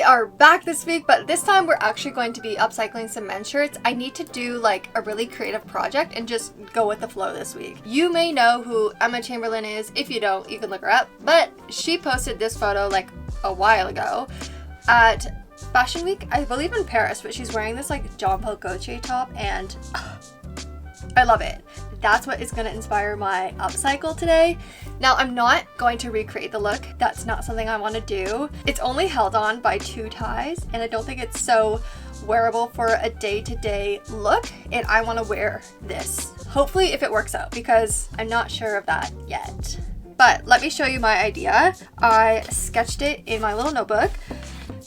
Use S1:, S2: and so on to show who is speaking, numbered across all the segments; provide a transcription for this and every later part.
S1: are back this week, but this time we're actually going to be upcycling some men's shirts. I need to do like a really creative project and just go with the flow this week. You may know who Emma Chamberlain is. If you don't, you can look her up. But she posted this photo like a while ago at Fashion Week, I believe in Paris, but she's wearing this like Jean Paul Gaultier top and I love it. That's what is going to inspire my upcycle today. Now, I'm not going to recreate the look. That's not something I want to do. It's only held on by 2 ties, and I don't think it's so wearable for a day-to-day look, and I want to wear this. Hopefully, if it works out, because I'm not sure of that yet. But let me show you my idea. I sketched it in my little notebook.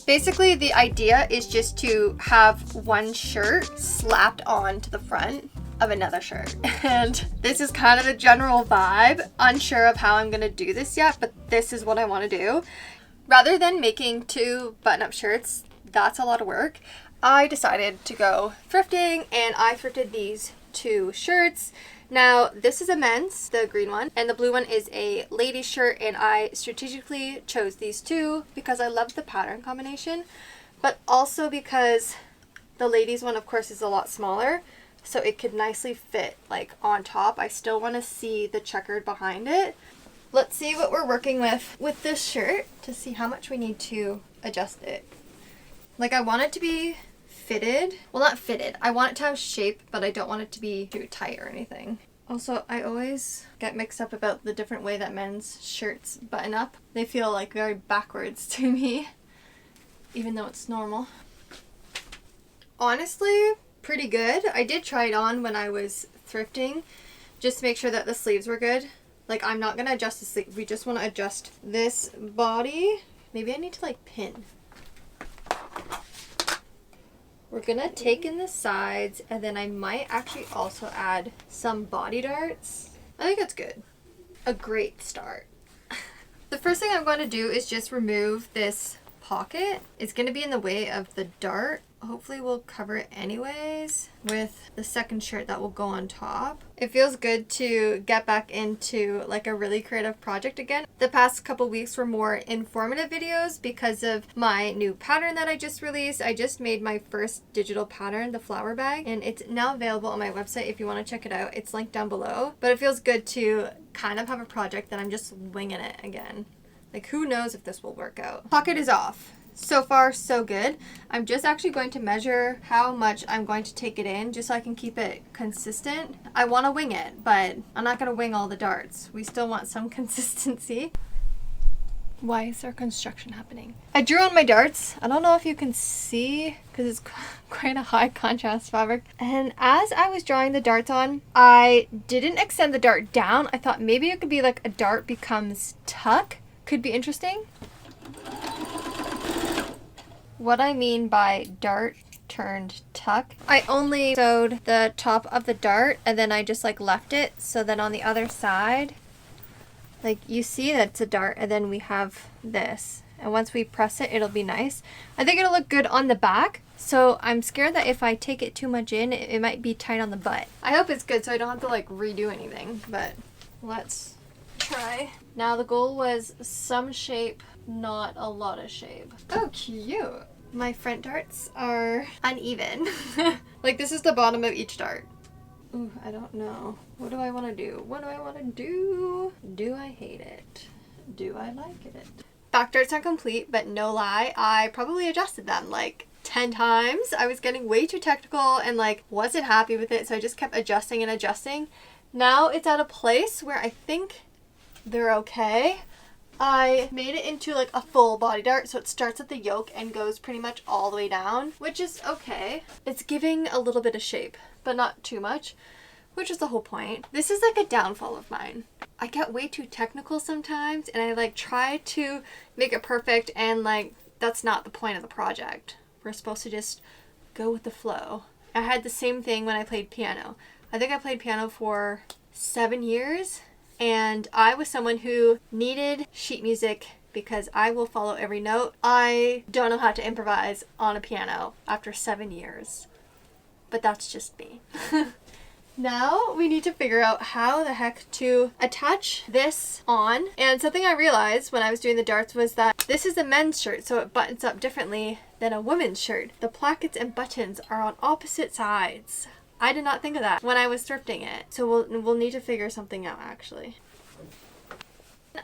S1: Basically, the idea is just to have one shirt slapped on to the front of another shirt, and this is kind of the general vibe. Unsure of how I'm gonna do this yet, but this is what I want to do. Rather than making 2 button-up shirts, that's a lot of work, I decided to go thrifting, and I thrifted these 2 shirts. Now, this is a men's, the green one, and the blue one is a ladies shirt, and I strategically chose these 2 because I love the pattern combination, but also because the ladies one, of course, is a lot smaller, so it could nicely fit like on top. I still want to see the checkered behind it. Let's see what we're working with this shirt to see how much we need to adjust it. Like, I want it to be fitted. Well, not fitted. I want it to have shape, but I don't want it to be too tight or anything. Also, I always get mixed up about the different way that men's shirts button up. They feel like very backwards to me, even though it's normal. Honestly, pretty good. I did try it on when I was thrifting just to make sure that the sleeves were good. Like, I'm not gonna adjust the sleeve. We just want to adjust this body. Maybe I need to like pin. We're gonna take in the sides, and then I might actually also add some body darts. I think that's good. A great start. The first thing I'm going to do is just remove this pocket. It's going to be in the way of the dart. Hopefully we'll cover it anyways with the second shirt that will go on top. It feels good to get back into like a really creative project again. The past couple weeks were more informative videos because of my new pattern that I just released. I just made my first digital pattern, the flower bag, and it's now available on my website if you want to check it out. It's linked down below. But it feels good to kind of have a project that I'm just winging it again. Like, who knows if this will work out. Pocket is off. So far, so good. I'm just actually going to measure how much I'm going to take it in just so I can keep it consistent. I want to wing it, but I'm not going to wing all the darts. We still want some consistency. Why is there construction happening? I drew on my darts. I don't know if you can see because it's quite a high contrast fabric. And as I was drawing the darts on, I didn't extend the dart down. I thought maybe it could be like a dart becomes tuck. Could be interesting. What I mean by dart turned tuck, I only sewed the top of the dart and then I just like left it, so then on the other side, like, you see that it's a dart, and then we have this, and once we press it, it'll be nice. I think it'll look good on the back, so I'm scared that if I take it too much in, it might be tight on the butt. I hope it's good so I don't have to like redo anything, but let's try. Now the goal was some shape, not a lot of shape. Oh, cute. My front darts are uneven. Like, this is the bottom of each dart. Ooh, I don't know. What do I want to do? What do I want to do? Do I hate it? Do I like it? Back darts are complete, but no lie, I probably adjusted them like 10 times. I was getting way too technical and like wasn't happy with it, so I just kept adjusting and adjusting. Now it's at a place where I think they're okay. I made it into like a full body dart, so it starts at the yoke and goes pretty much all the way down, which is okay. It's giving a little bit of shape, but not too much, which is the whole point. This is like a downfall of mine. I get way too technical sometimes, and I like try to make it perfect, and like that's not the point of the project. We're supposed to just go with the flow. I had the same thing when I played piano. I think I played piano for 7 years. And I was someone who needed sheet music because I will follow every note. I don't know how to improvise on a piano after 7 years. But that's just me. Now we need to figure out how the heck to attach this on. And something I realized when I was doing the darts was that This is a men's shirt, so it buttons up differently than a woman's shirt. The plackets and buttons are on opposite sides. I did not think of that when I was thrifting it. So we'll need to figure something out actually.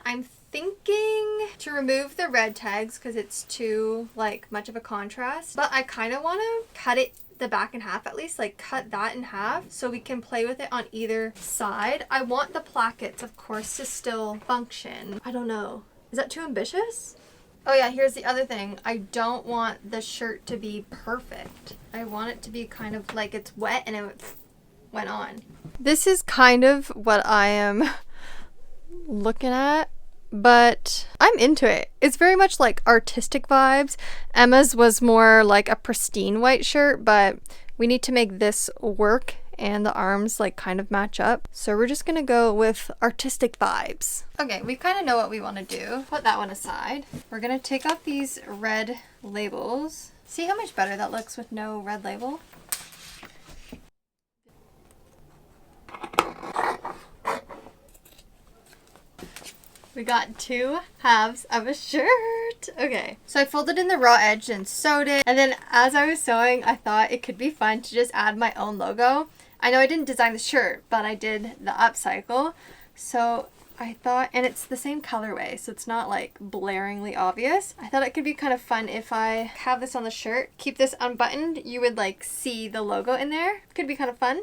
S1: I'm thinking to remove the red tags because it's too like much of a contrast, but I kind of want to cut it the back in half, at least like cut that in half so we can play with it on either side. I want the plackets, of course, to still function. I don't know. Is that too ambitious? Oh yeah, here's the other thing. I don't want the shirt to be perfect. I want it to be kind of like it's wet and it went on. This is kind of what I am looking at, but I'm into it. It's very much like artistic vibes. Emma's was more like a pristine white shirt, but we need to make this work and the arms like kind of match up. So we're just gonna go with artistic vibes. Okay, we kind of know what we want to do. Put that one aside. We're gonna take off these red labels. See how much better that looks with no red label? We got 2 halves of a shirt. Okay, so I folded in the raw edge and sewed it. And then as I was sewing, I thought it could be fun to just add my own logo. I know I didn't design the shirt, but I did the upcycle. So I thought, and it's the same colorway, so it's not like blaringly obvious. I thought it could be kind of fun if I have this on the shirt, keep this unbuttoned, you would like see the logo in there. Could be kind of fun.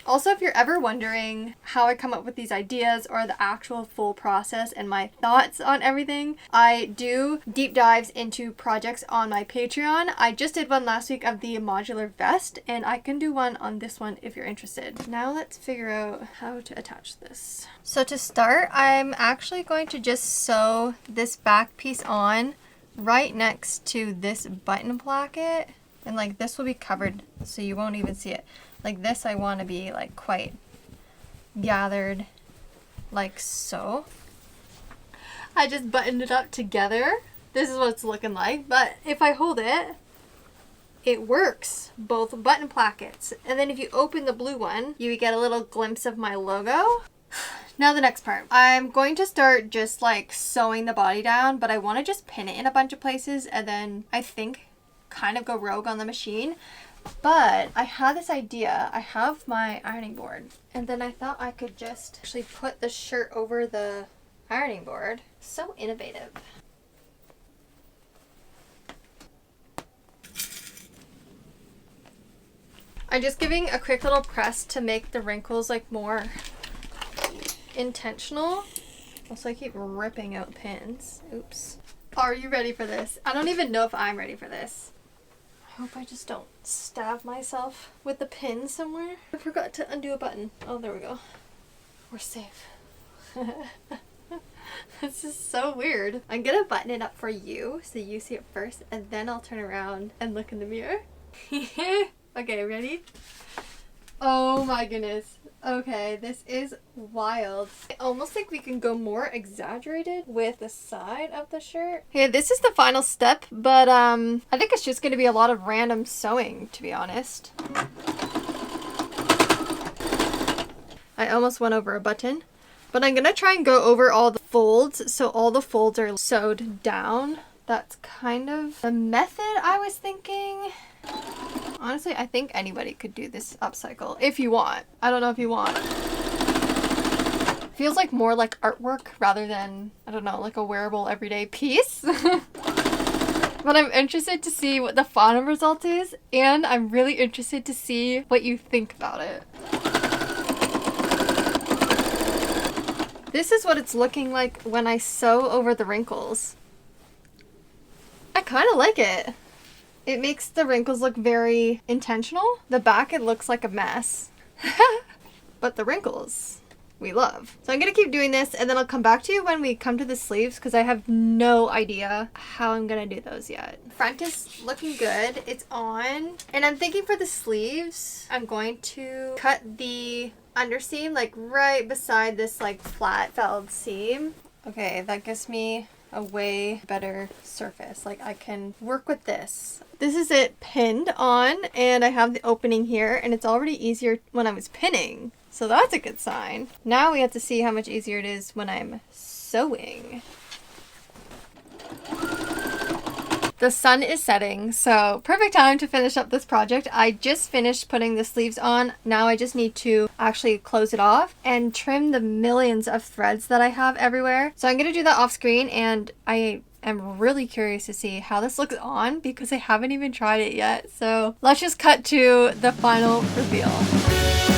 S1: Also, if you're ever wondering how I come up with these ideas or the actual full process and my thoughts on everything, I do deep dives into projects on my Patreon. I just did one last week of the modular vest, and I can do one on this one if you're interested. Now let's figure out how to attach this. So to start, I'm actually going to just sew this back piece on right next to this button placket, and like this will be covered so you won't even see it. Like this, I want to be like quite gathered like so. I just buttoned it up together. This is what it's looking like, but if I hold it, it works, both button plackets. And then if you open the blue one, you get a little glimpse of my logo. Now the next part. I'm going to start just like sewing the body down, but I want to just pin it in a bunch of places and then I think kind of go rogue on the machine. But I had this idea. I have my ironing board, and then I thought I could just actually put the shirt over the ironing board. So innovative. I'm just giving a quick little press to make the wrinkles like more intentional. Also, I keep ripping out pins. Oops. Are you ready for this? I don't even know if I'm ready for this. I hope I just don't stab myself with the pin somewhere. I forgot to undo a button. Oh, there we go. We're safe. This is so weird. I'm gonna button it up for you so you see it first, and then I'll turn around and look in the mirror. Okay, ready? Oh my goodness. Okay, this is wild. I almost think we can go more exaggerated with the side of the shirt. Okay, this is the final step, but I think it's just going to be a lot of random sewing, to be honest. I almost went over a button, but I'm going to try and go over all the folds so all the folds are sewed down. That's kind of the method I was thinking. Honestly, I think anybody could do this upcycle if you want. I don't know if you want. Feels like more like artwork rather than, I don't know, like a wearable everyday piece. But I'm interested to see what the final result is, and I'm really interested to see what you think about it. This is what it's looking like when I sew over the wrinkles. I kind of like it. It makes the wrinkles look very intentional. The back, it looks like a mess. But the wrinkles, we love. So I'm gonna keep doing this, and then I'll come back to you when we come to the sleeves because I have no idea how I'm gonna do those yet. Front is looking good. It's on. And I'm thinking for the sleeves, I'm going to cut the underseam like right beside this like flat felled seam. Okay, that gives me a way better surface. Like I can work with this. This is it pinned on, and I have the opening here, and it's already easier when I was pinning. So that's a good sign. Now we have to see how much easier it is when I'm sewing. The sun is setting, so perfect time to finish up this project. I just finished putting the sleeves on. Now I just need to actually close it off and trim the millions of threads that I have everywhere. So I'm going to do that off screen, and I am really curious to see how this looks on because I haven't even tried it yet. So let's just cut to the final reveal.